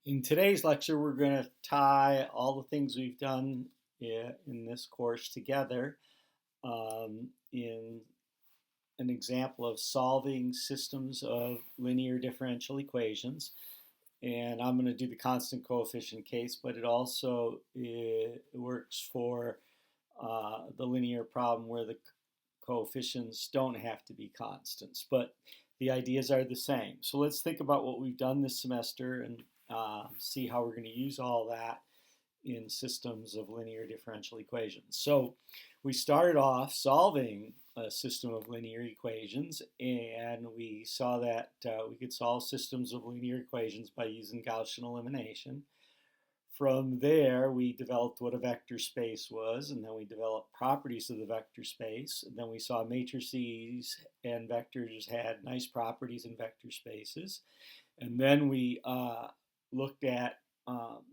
In today's lecture, we're going to tie all the things we've done in this course together in an example of solving systems of linear differential equations. And I'm going to do the constant coefficient case, but it also works for the linear problem where the coefficients don't have to be constants, but the ideas are the same. So let's think about what we've done this semester and see how we're going to use all that in systems of linear differential equations. So we started off solving a system of linear equations, and we saw that we could solve systems of linear equations by using Gaussian elimination. From there, we developed what a vector space was, and then we developed properties of the vector space. And then we saw matrices and vectors had nice properties in vector spaces. And then we looked at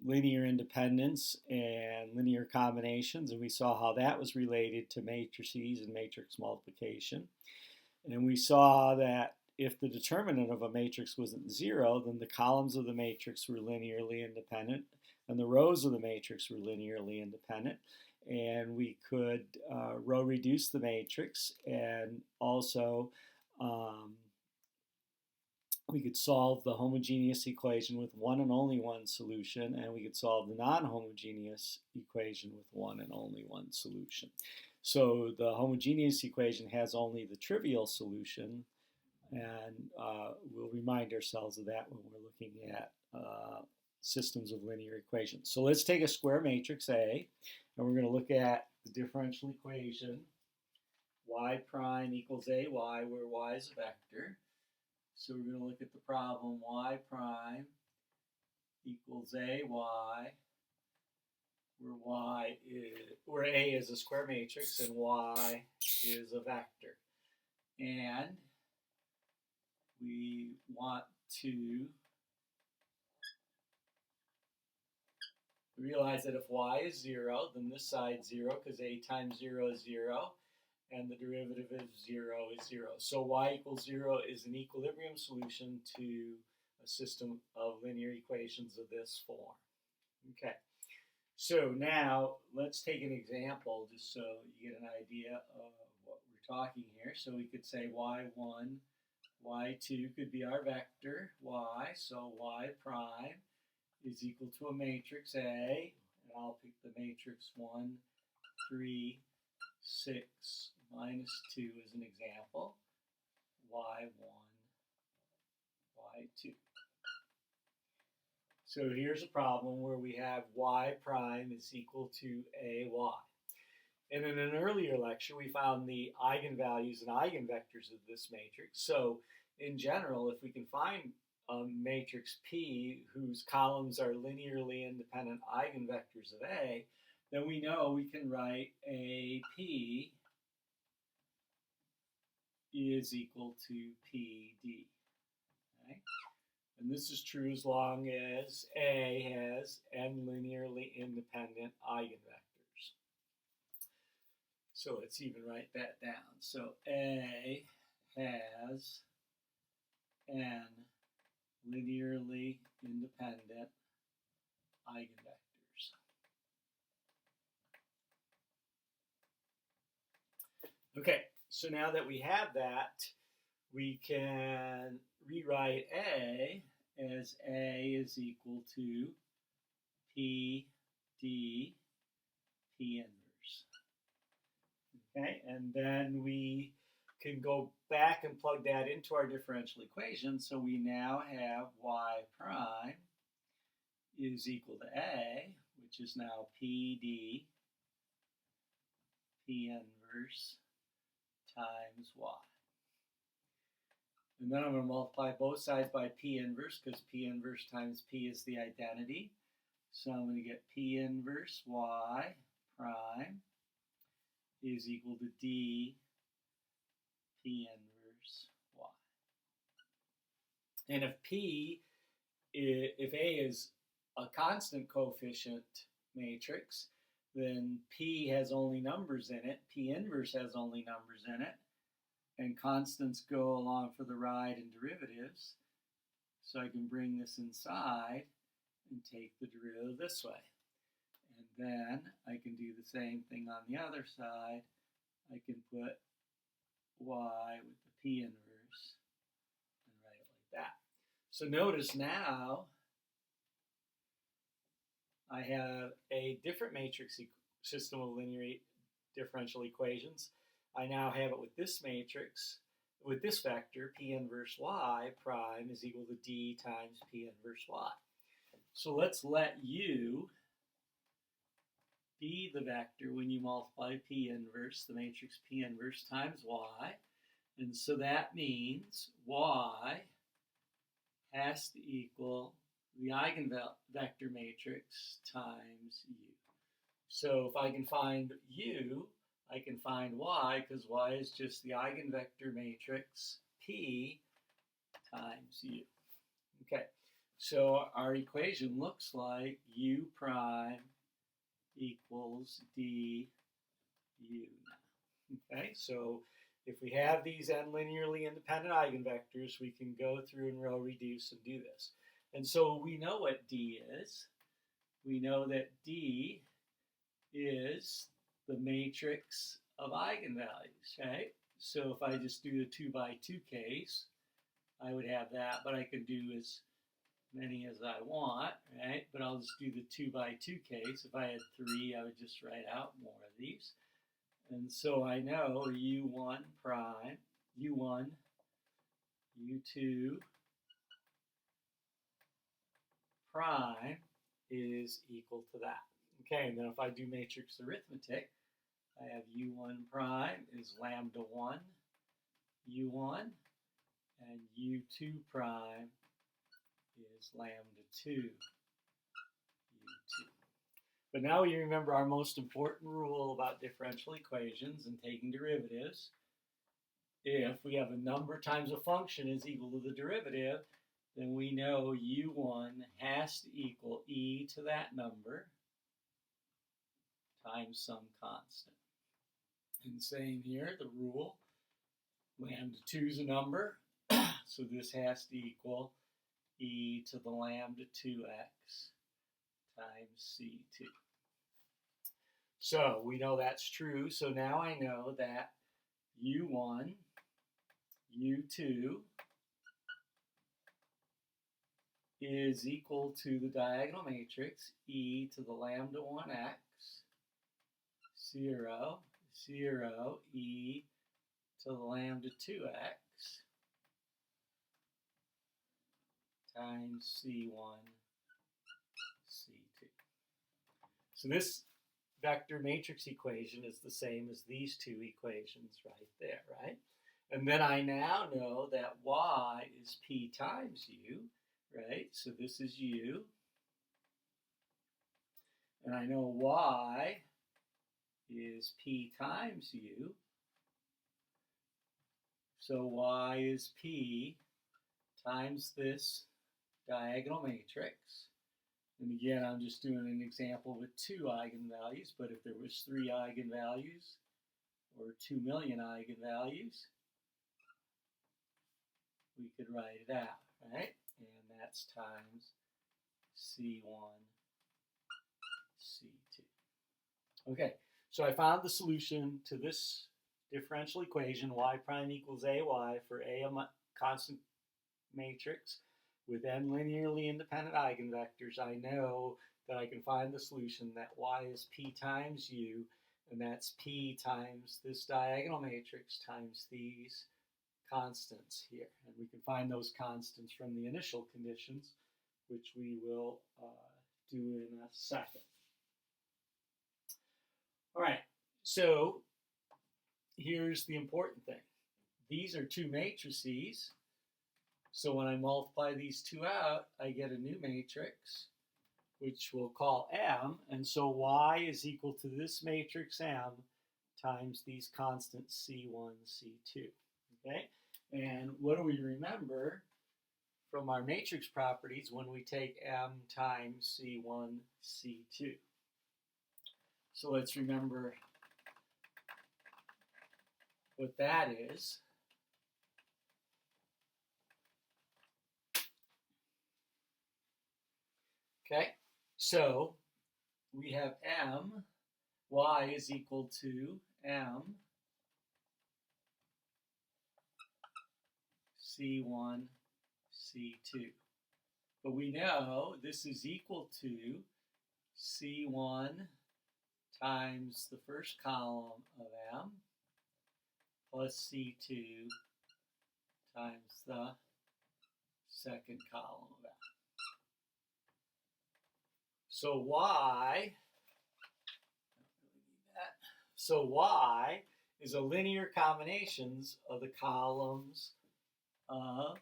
linear independence and linear combinations, and we saw how that was related to matrices and matrix multiplication. And we saw that if the determinant of a matrix wasn't zero, then the columns of the matrix were linearly independent, and the rows of the matrix were linearly independent. And we could row reduce the matrix, and also we could solve the homogeneous equation with one and only one solution, and we could solve the non-homogeneous equation with one and only one solution. So the homogeneous equation has only the trivial solution, and we'll remind ourselves of that when we're looking at systems of linear equations. So let's take a square matrix A, and we're going to look at the differential equation y prime equals ay, where y is a vector. So we're going to look at the problem y prime equals ay, where a is a square matrix and y is a vector. And we want to realize that if y is 0, then this side's 0 because a times 0 is 0, and the derivative of 0 is 0. So y equals 0 is an equilibrium solution to a system of linear equations of this form. Okay, so now let's take an example just so you get an idea of what we're talking here. So we could say y1, y2 could be our vector y, so y prime is equal to a matrix A, and I'll pick the matrix 1, 3, 6, minus 2 as an example, y1, y2. So here's a problem where we have y prime is equal to ay. And in an earlier lecture, we found the eigenvalues and eigenvectors of this matrix. So in general, if we can find a matrix P whose columns are linearly independent eigenvectors of A, then we know we can write AP is equal to PD. Okay? And this is true as long as A has n linearly independent eigenvectors. So let's even write that down. So A has n linearly independent eigenvectors. Okay, so now that we have that, we can rewrite A as A is equal to P D P inverse. Okay, and then we can go back and plug that into our differential equation. So we now have y prime is equal to A, which is now PD P inverse times y. And then I'm going to multiply both sides by P inverse because P inverse times P is the identity. So I'm going to get P inverse y prime is equal to D P inverse y. And if A is a constant coefficient matrix, then P has only numbers in it, P inverse has only numbers in it, and constants go along for the ride in derivatives. So I can bring this inside, and take the derivative this way. And then I can do the same thing on the other side. I can put y with the p inverse and write it like that. So notice now I have a different matrix system of linear differential equations. I now have it with this matrix, with this vector, p inverse y prime is equal to d times p inverse y. So let's let u be the vector when you multiply p inverse, the matrix p inverse times y. And so that means y has to equal the eigenvector matrix times u. So if I can find u, I can find y, because y is just the eigenvector matrix p times u. Okay, so our equation looks like u prime equals d u now. Okay, so if we have these n linearly independent eigenvectors, we can go through and row reduce and do this. And so we know what d is. We know that d is the matrix of eigenvalues, right? So if I just do a 2 by 2 case, I would have that, but I could do as many as I want, right? But I'll just do the 2 by 2 case. If I had 3, I would just write out more of these. And so I know u1 prime, u1, u2 prime is equal to that. Okay, and then if I do matrix arithmetic, I have u1 prime is lambda 1, u1, and u2 prime is lambda 2, u2. But now we remember our most important rule about differential equations and taking derivatives. If we have a number times a function is equal to the derivative, then we know u1 has to equal e to that number times some constant. And same here, the rule, lambda 2 is a number, so this has to equal e to the lambda 2x times c2. So we know that's true, so now I know that u1, u2 is equal to the diagonal matrix e to the lambda 1x, 0, 0, e to the lambda 2x times c1, c2. So this vector matrix equation is the same as these two equations right there, right? And then I now know that y is p times u, right? So this is u. And I know y is p times u. So y is p times this diagonal matrix. And again, I'm just doing an example with 2 eigenvalues, but if there was 3 eigenvalues or 2 million eigenvalues, we could write it out, right? And that's times c1, c2. Okay, so I found the solution to this differential equation, y prime equals ay for a constant matrix with n linearly independent eigenvectors. I know that I can find the solution that y is p times u, and that's p times this diagonal matrix times these constants here. And we can find those constants from the initial conditions, which we will do in a second. All right, so here's the important thing. These are 2 matrices. So when I multiply these 2 out, I get a new matrix, which we'll call M. And so y is equal to this matrix M times these constants C1, C2. Okay? And what do we remember from our matrix properties when we take M times C1, C2? So let's remember what that is. Okay, so we have m, y is equal to m C1, C2. But we know this is equal to C1 times the first column of M plus C2 times the second column of M. So Y, Y is a linear combination of the columns of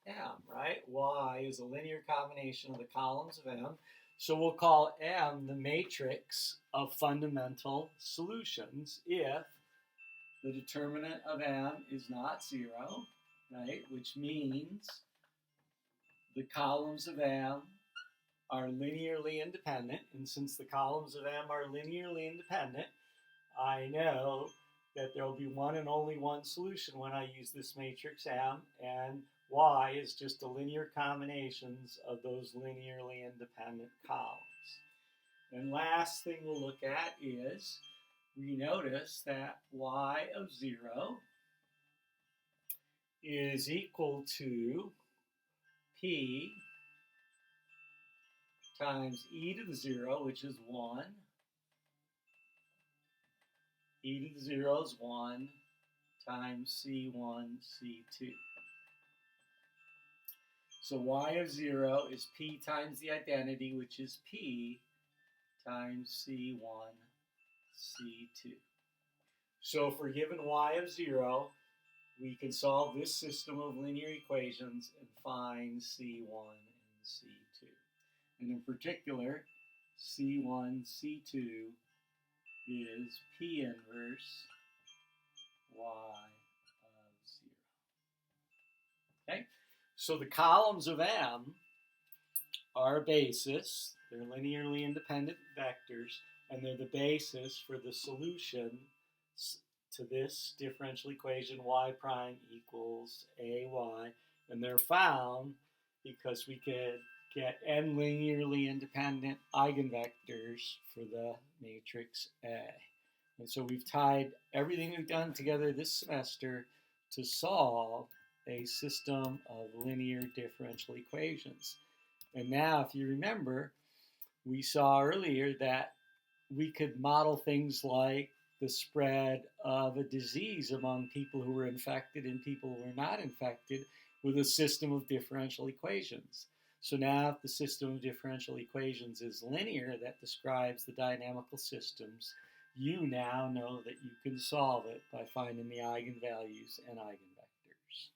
M, right? Y is a linear combination of the columns of M. So we'll call M the matrix of fundamental solutions if the determinant of M is not 0, right? Which means the columns of M are linearly independent. And since the columns of M are linearly independent, I know that there will be one and only one solution when I use this matrix M, and Y is just the linear combinations of those linearly independent columns. And last thing we'll look at is we notice that Y of 0 is equal to P times e to the 0, which is 1. E to the 0 is 1 times C1, C2. So Y of 0 is P times the identity, which is P times C1, C2. So if we're given Y of 0, we can solve this system of linear equations and find C1 and C2. And in particular, C1, C2 is P inverse Y of 0. Okay? So the columns of M are a basis. They're linearly independent vectors, and they're the basis for the solution to this differential equation y prime equals ay. And they're found because we could get n linearly independent eigenvectors for the matrix A. And so we've tied everything we've done together this semester to solve a system of linear differential equations. And now, if you remember, we saw earlier that we could model things like the spread of a disease among people who were infected and people who were not infected with a system of differential equations. So now if the system of differential equations is linear that describes the dynamical systems, you now know that you can solve it by finding the eigenvalues and eigenvectors.